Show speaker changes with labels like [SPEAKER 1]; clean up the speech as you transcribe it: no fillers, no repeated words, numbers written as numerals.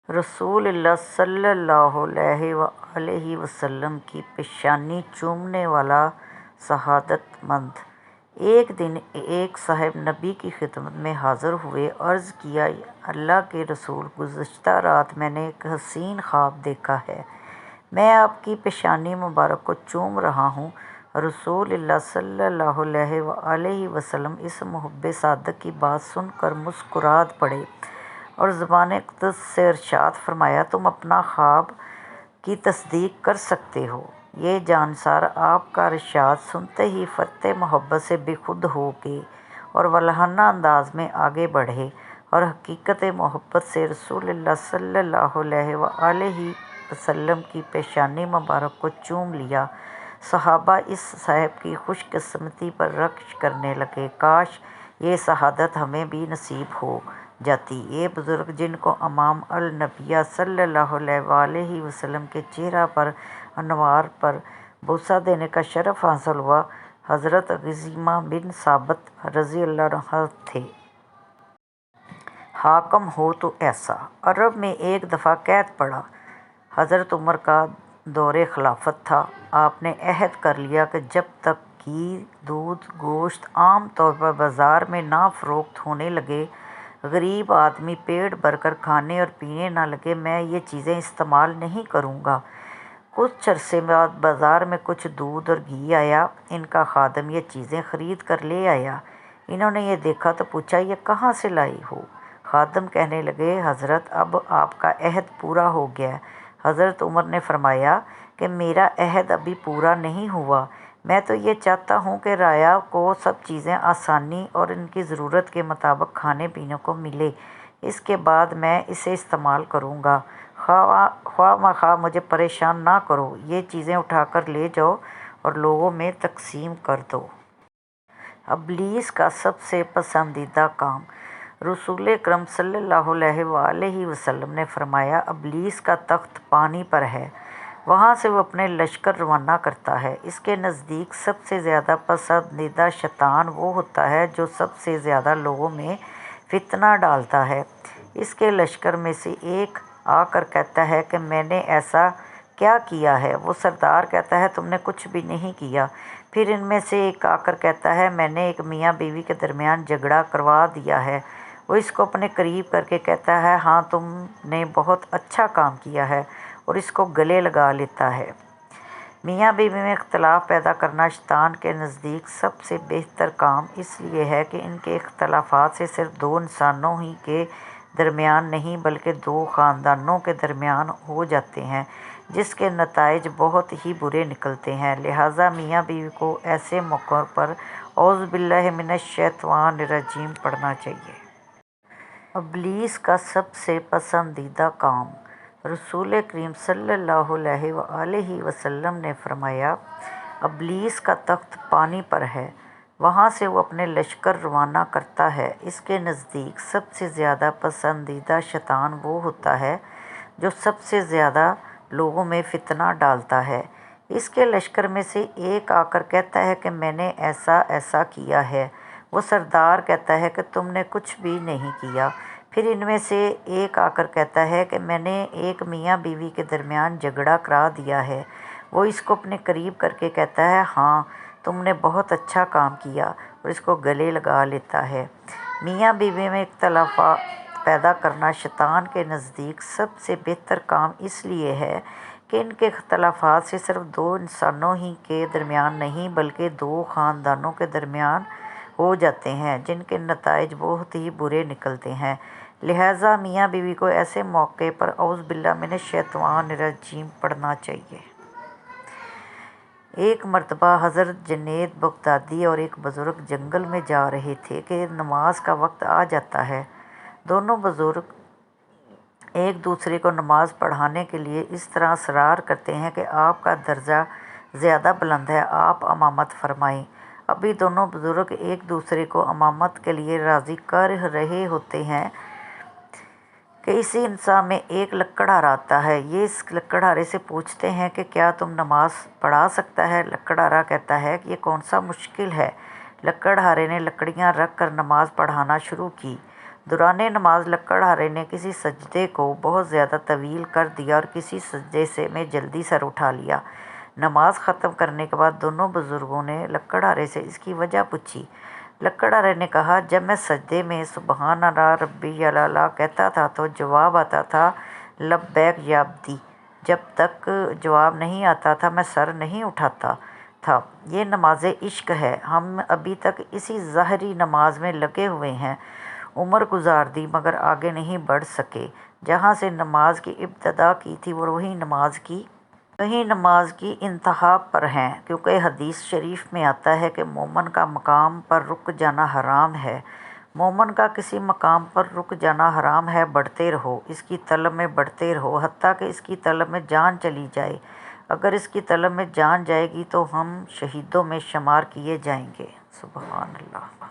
[SPEAKER 1] رسول اللہ صلی اللہ علیہ وآلہ وسلم کی پیشانی چومنے والا سعادت مند۔ ایک دن ایک صاحب نبی کی خدمت میں حاضر ہوئے، عرض کیا، اللہ کے رسول، گزشتہ رات میں نے ایک حسین خواب دیکھا ہے، میں آپ کی پیشانی مبارک کو چوم رہا ہوں۔ رسول اللہ صلی اللہ علیہ وآلہ وسلم اس محب صادق کی بات سن کر مسکرات پڑے اور زبان اقدس سے ارشاد فرمایا، تم اپنا خواب کی تصدیق کر سکتے ہو۔ یہ جانسار آپ کا ارشاد سنتے ہی فرط محبت سے بے خود ہو گئے اور والہانہ انداز میں آگے بڑھے اور حقیقت محبت سے رسول اللہ صلی اللہ علیہ وآلہ وسلم کی پیشانی مبارک کو چوم لیا۔ صحابہ اس صاحب کی خوش قسمتی پر رقص کرنے لگے، کاش یہ سعادت ہمیں بھی نصیب ہو جاتی۔ یہ بزرگ جن کو امام الانبیاء صلی اللہ علیہ وآلہ وسلم کے چہرہ پر انوار پر بوسہ دینے کا شرف حاصل ہوا، حضرت عکرمہ بن ثابت رضی اللہ عنہ تھے۔ حاکم ہو تو ایسا۔ عرب میں ایک دفعہ قحط پڑا۔ حضرت عمر کا دور خلافت تھا۔ آپ نے عہد کر لیا کہ جب تک گھی، دودھ، گوشت عام طور پر بازار میں نہ فروخت ہونے لگے، غریب آدمی پیٹ بھر کر کھانے اور پینے نہ لگے، میں یہ چیزیں استعمال نہیں کروں گا۔ کچھ عرصے بعد بازار میں کچھ دودھ اور گھی آیا۔ ان کا خادم یہ چیزیں خرید کر لے آیا۔ انہوں نے یہ دیکھا تو پوچھا، یہ کہاں سے لائی ہو؟ خادم کہنے لگے، حضرت اب آپ کا عہد پورا ہو گیا ہے۔ حضرت عمر نے فرمایا کہ میرا عہد ابھی پورا نہیں ہوا، میں تو یہ چاہتا ہوں کہ رعایا کو سب چیزیں آسانی اور ان کی ضرورت کے مطابق کھانے پینے کو ملے، اس کے بعد میں اسے استعمال کروں گا۔ خواہ مخواہ مجھے پریشان نہ کرو، یہ چیزیں اٹھا کر لے جاؤ اور لوگوں میں تقسیم کر دو۔ ابلیس کا سب سے پسندیدہ کام۔ رسول اکرم صلی اللہ علیہ وآلہ وسلم نے فرمایا، ابلیس کا تخت پانی پر ہے، وہاں سے وہ اپنے لشکر روانہ کرتا ہے۔ اس کے نزدیک سب سے زیادہ پسندیدہ شیطان وہ ہوتا ہے جو سب سے زیادہ لوگوں میں فتنہ ڈالتا ہے۔ اس کے لشکر میں سے ایک آ کر کہتا ہے کہ میں نے ایسا کیا کیا ہے؟ وہ سردار کہتا ہے، تم نے کچھ بھی نہیں کیا۔ پھر ان میں سے ایک آ کر کہتا ہے، میں نے ایک میاں بیوی کے درمیان جھگڑا کروا دیا ہے۔ وہ اس کو اپنے قریب کر کے کہتا ہے، ہاں تم نے بہت اچھا کام کیا ہے، اور اس کو گلے لگا لیتا ہے۔ میاں بیوی میں اختلاف پیدا کرنا شیطان کے نزدیک سب سے بہتر کام اس لیے ہے کہ ان کے اختلافات سے صرف دو انسانوں ہی کے درمیان نہیں بلکہ دو خاندانوں کے درمیان ہو جاتے ہیں، جس کے نتائج بہت ہی برے نکلتے ہیں۔ لہٰذا میاں بیوی کو ایسے موقعوں پر اعوذ باللہ من الشیطان الرجیم پڑھنا چاہیے۔ ابلیس کا سب سے پسندیدہ کام۔ رسول کریم صلی اللہ علیہ وآلہ وسلم نے فرمایا، ابلیس کا تخت پانی پر ہے، وہاں سے وہ اپنے لشکر روانہ کرتا ہے۔ اس کے نزدیک سب سے زیادہ پسندیدہ شیطان وہ ہوتا ہے جو سب سے زیادہ لوگوں میں فتنہ ڈالتا ہے۔ اس کے لشکر میں سے ایک آ کر کہتا ہے کہ میں نے ایسا ایسا کیا ہے۔ وہ سردار کہتا ہے کہ تم نے کچھ بھی نہیں کیا۔ پھر ان میں سے ایک آ کر کہتا ہے کہ میں نے ایک میاں بیوی کے درمیان جھگڑا کرا دیا ہے۔ وہ اس کو اپنے قریب کر کے کہتا ہے، ہاں تم نے بہت اچھا کام کیا، اور اس کو گلے لگا لیتا ہے۔ میاں بیوی میں اختلاف پیدا کرنا شیطان کے نزدیک سب سے بہتر کام اس لیے ہے کہ ان کے اختلافات سے صرف دو انسانوں ہی کے درمیان نہیں بلکہ دو خاندانوں کے درمیان ہو جاتے ہیں، جن کے نتائج بہت ہی برے نکلتے ہیں۔ لہٰذا میاں بیوی کو ایسے موقع پر اعوذ باللہ من الشیطان الرجیم پڑھنا چاہیے۔ ایک مرتبہ حضرت جنید بغدادی اور ایک بزرگ جنگل میں جا رہے تھے کہ نماز کا وقت آ جاتا ہے۔ دونوں بزرگ ایک دوسرے کو نماز پڑھانے کے لیے اس طرح اصرار کرتے ہیں کہ آپ کا درجہ زیادہ بلند ہے، آپ امامت فرمائیں۔ ابھی دونوں بزرگ ایک دوسرے کو امامت کے لیے راضی کر رہے ہوتے ہیں کہ اسی انسان میں ایک لکڑہارا آتا ہے۔ یہ اس لکڑہارے سے پوچھتے ہیں کہ کیا تم نماز پڑھا سکتا ہے؟ لکڑہارا کہتا ہے کہ یہ کون سا مشکل ہے۔ لکڑہارے نے لکڑیاں رکھ کر نماز پڑھانا شروع کی۔ دوران نماز لکڑہارے نے کسی سجدے کو بہت زیادہ طویل کر دیا اور کسی سجدے میں جلدی سر اٹھا لیا۔ نماز ختم کرنے کے بعد دونوں بزرگوں نے لکڑہارے سے اس کی وجہ پوچھی۔ لکڑہارے نے کہا، جب میں سجدے میں سبحان اللہ ربی الاعلیٰ کہتا تھا تو جواب آتا تھا لبیک یا عبدی۔ جب تک جواب نہیں آتا تھا میں سر نہیں اٹھاتا تھا۔ یہ نماز عشق ہے۔ ہم ابھی تک اسی ظاہری نماز میں لگے ہوئے ہیں۔ عمر گزار دی مگر آگے نہیں بڑھ سکے۔ جہاں سے نماز کی ابتدا کی تھی وہی نماز کی انتہا پر ہیں، کیونکہ حدیث شریف میں آتا ہے کہ مومن کا مقام پر رک جانا حرام ہے۔ مومن کا کسی مقام پر رک جانا حرام ہے، بڑھتے رہو، اس کی طلب میں بڑھتے رہو، حتیٰ کہ اس کی طلب میں جان چلی جائے۔ اگر اس کی طلب میں جان جائے گی تو ہم شہیدوں میں شمار کیے جائیں گے۔ سبحان اللہ۔